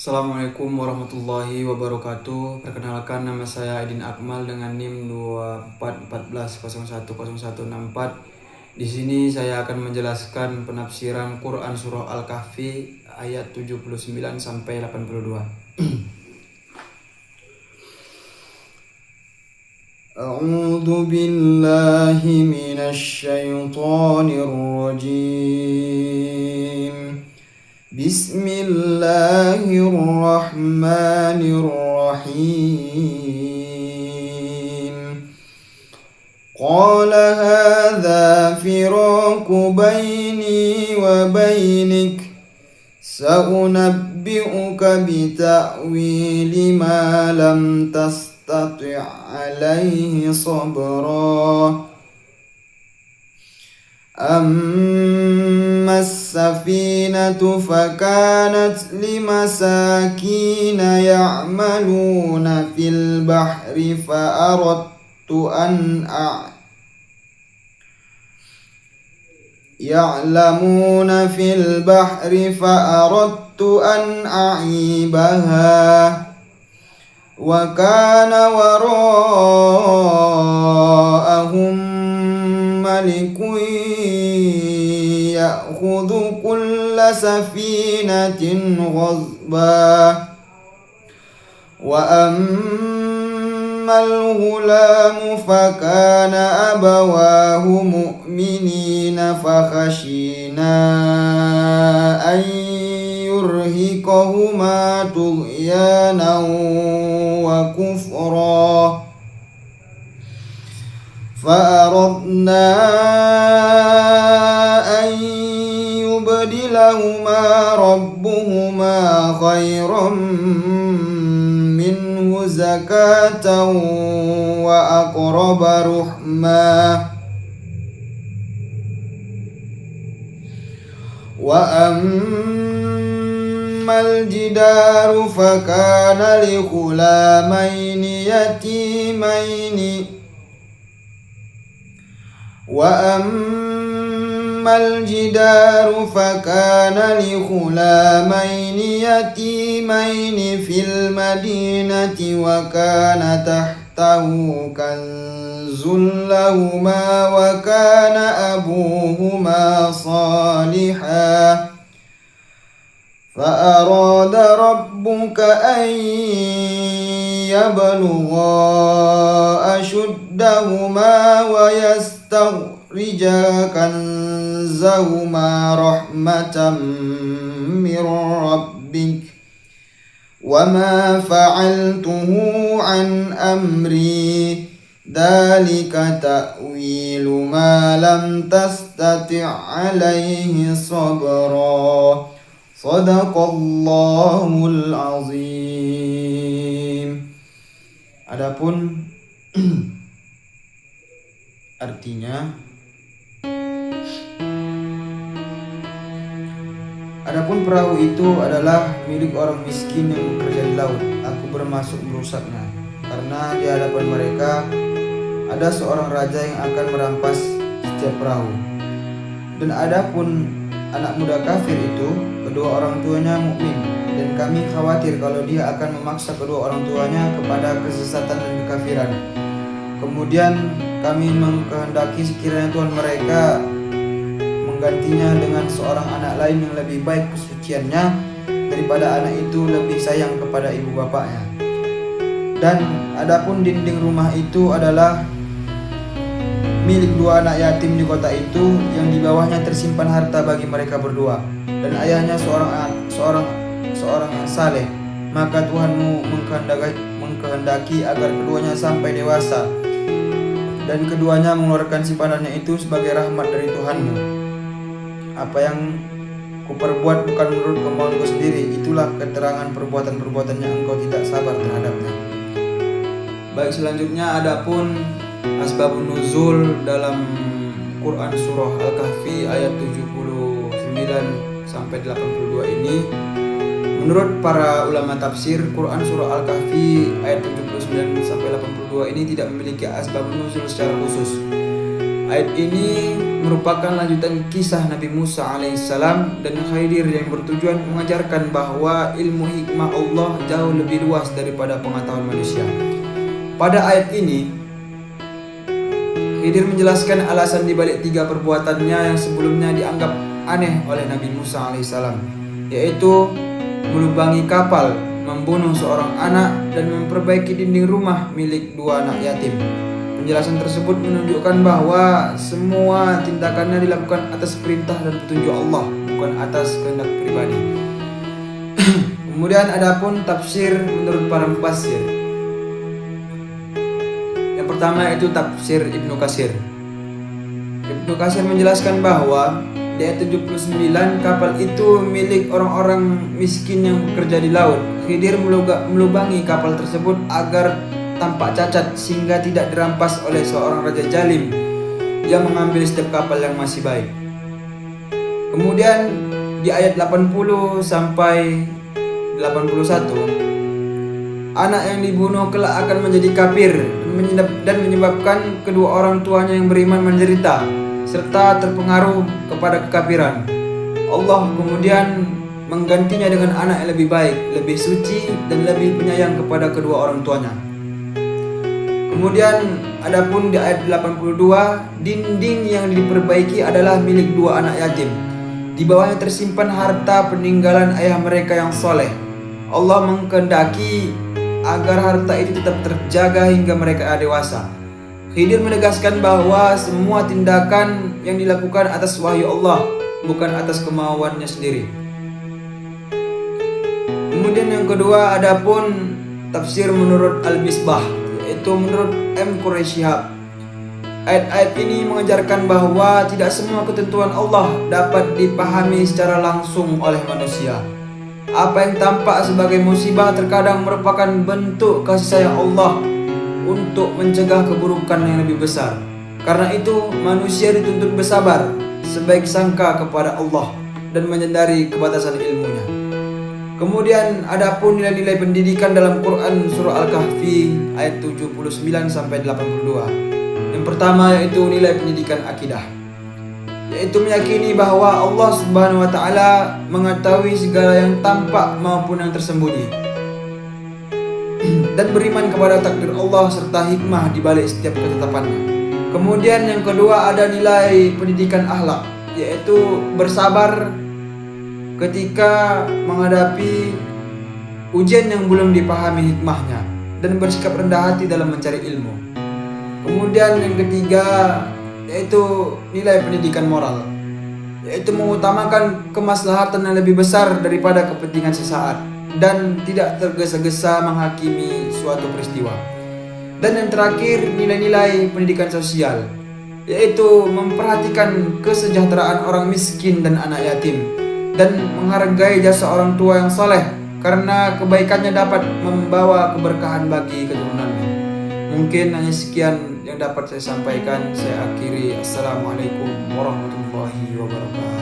Assalamualaikum warahmatullahi wabarakatuh. Perkenalkan, nama saya Aidin Akmal dengan NIM 2414010164. Di sini saya akan menjelaskan penafsiran Quran surah Al-Kahfi ayat 79 sampai 82. A'udzu billahi minasy syaithanir rajim. Bismillahirrahmanirrahim. Qala hadza firaqu baini wa bainik sa'unabbi'uka bita'wili ma lam tastati' alaihi sabra. أما السفينة فكانت لمساكين يعملون في البحر فأردت أن أعيبها وكان وراءهم ملك يأخذ كل سفينة غصبا وأما الغلام فكان أبواه مؤمنين فخشينا أن يرهقهما طغيانا وكفرا فأردنا أن يبدلهما ربهما خيرا منه زكاة وأقرب رحما وأما الجدار فكان لغلامين يتيمين في المدينة وكان تحته كنز لهما وكان أبوهما صالحا فأراد ربك أن يبلغا أشدهما ويستخرجا كنزهما رحمة من ربك وما فعلته عن أمري ذلك تأويل ما لم تستطع عليه صبرا Sadaqallahul azim. Adapun artinya, adapun perahu itu adalah milik orang miskin yang bekerja di laut. Aku bermaksud merusaknya, karena di hadapan mereka ada seorang raja yang akan merampas setiap perahu. Dan adapun anak muda kafir itu, kedua orang tuanya mukmin, dan kami khawatir kalau dia akan memaksa kedua orang tuanya kepada kesesatan dan kekafiran. Kemudian kami mengkehendaki sekiranya Tuhan mereka menggantinya dengan seorang anak lain yang lebih baik kesuciannya daripada anak itu lebih sayang kepada ibu bapaknya. Dan adapun dinding rumah itu adalah milik dua anak yatim di kota itu, yang di bawahnya tersimpan harta bagi mereka berdua, dan ayahnya seorang yang saleh. Maka Tuhanmu mengkehendaki agar keduanya sampai dewasa, dan keduanya mengeluarkan simpanannya itu sebagai rahmat dari Tuhanmu. Apa yang kuperbuat bukan menurut kemauanku sendiri, itulah keterangan perbuatan-perbuatan yang engkau tidak sabar terhadapnya. Baik, selanjutnya adapun asbabun nuzul dalam Quran surah Al-Kahfi ayat 79 sampai 82 ini, menurut para ulama tafsir, Quran surah Al-Kahfi ayat 79 sampai 82 ini tidak memiliki asbabun nuzul secara khusus. Ayat ini merupakan lanjutan kisah Nabi Musa alaihissalam dan Khidir yang bertujuan mengajarkan bahwa ilmu hikmah Allah jauh lebih luas daripada pengetahuan manusia. Pada ayat ini, Khidir menjelaskan alasan dibalik 3 perbuatannya yang sebelumnya dianggap aneh oleh Nabi Musa alaihissalam, yaitu melubangi kapal, membunuh seorang anak, dan memperbaiki dinding rumah milik 2 anak yatim. Penjelasan tersebut menunjukkan bahwa semua tindakannya dilakukan atas perintah dan petunjuk Allah, bukan atas kehendak pribadi. Kemudian adapun tafsir menurut para mufassir. Yang pertama yaitu tafsir Ibnu Katsir. Ibnu Katsir menjelaskan bahwa di ayat 79 kapal itu milik orang-orang miskin yang bekerja di laut. Khidir melubangi kapal tersebut agar tampak cacat sehingga tidak dirampas oleh seorang raja zalim yang mengambil setiap kapal yang masih baik. Kemudian di ayat 80 sampai 81, anak yang dibunuh kelak akan menjadi kafir dan menyebabkan kedua orang tuanya yang beriman menderita serta terpengaruh kepada kekafiran. Allah kemudian menggantinya dengan anak yang lebih baik, lebih suci dan lebih penyayang kepada kedua orang tuanya. Kemudian adapun di ayat 82, dinding yang diperbaiki adalah milik 2 anak yatim. Di bawahnya tersimpan harta peninggalan ayah mereka yang soleh. Allah mengkehendaki agar harta itu tetap terjaga hingga mereka dewasa. Khidir menegaskan bahwa semua tindakan yang dilakukan atas wahyu Allah, bukan atas kemauannya sendiri. Kemudian yang kedua adapun tafsir menurut Al-Misbah, yaitu menurut M. Quraisyhab. Ayat-ayat ini mengajarkan bahwa tidak semua ketentuan Allah dapat dipahami secara langsung oleh manusia. Apa yang tampak sebagai musibah terkadang merupakan bentuk kasih sayang Allah untuk mencegah keburukan yang lebih besar. Karena itu manusia dituntut bersabar, sebaik sangka kepada Allah dan menyadari kebatasan ilmunya. Kemudian adapun nilai-nilai pendidikan dalam Quran surah Al-Kahfi ayat 79 sampai 82. Yang pertama yaitu nilai pendidikan akidah, yaitu meyakini bahwa Allah Subhanahu wa taala mengetahui segala yang tampak maupun yang tersembunyi dan beriman kepada takdir Allah serta hikmah di balik setiap ketetapannya. Kemudian yang kedua ada nilai pendidikan akhlak, yaitu bersabar ketika menghadapi ujian yang belum dipahami hikmahnya dan bersikap rendah hati dalam mencari ilmu. Kemudian yang ketiga yaitu nilai pendidikan moral, yaitu mengutamakan kemaslahatan yang lebih besar daripada kepentingan sesaat dan tidak tergesa-gesa menghakimi suatu peristiwa. Dan yang terakhir nilai-nilai pendidikan sosial, yaitu memperhatikan kesejahteraan orang miskin dan anak yatim dan menghargai jasa orang tua yang soleh karena kebaikannya dapat membawa keberkahan bagi keturunannya. Mungkin hanya sekian yang dapat saya sampaikan. Saya akhiri. Assalamualaikum warahmatullahi wabarakatuh.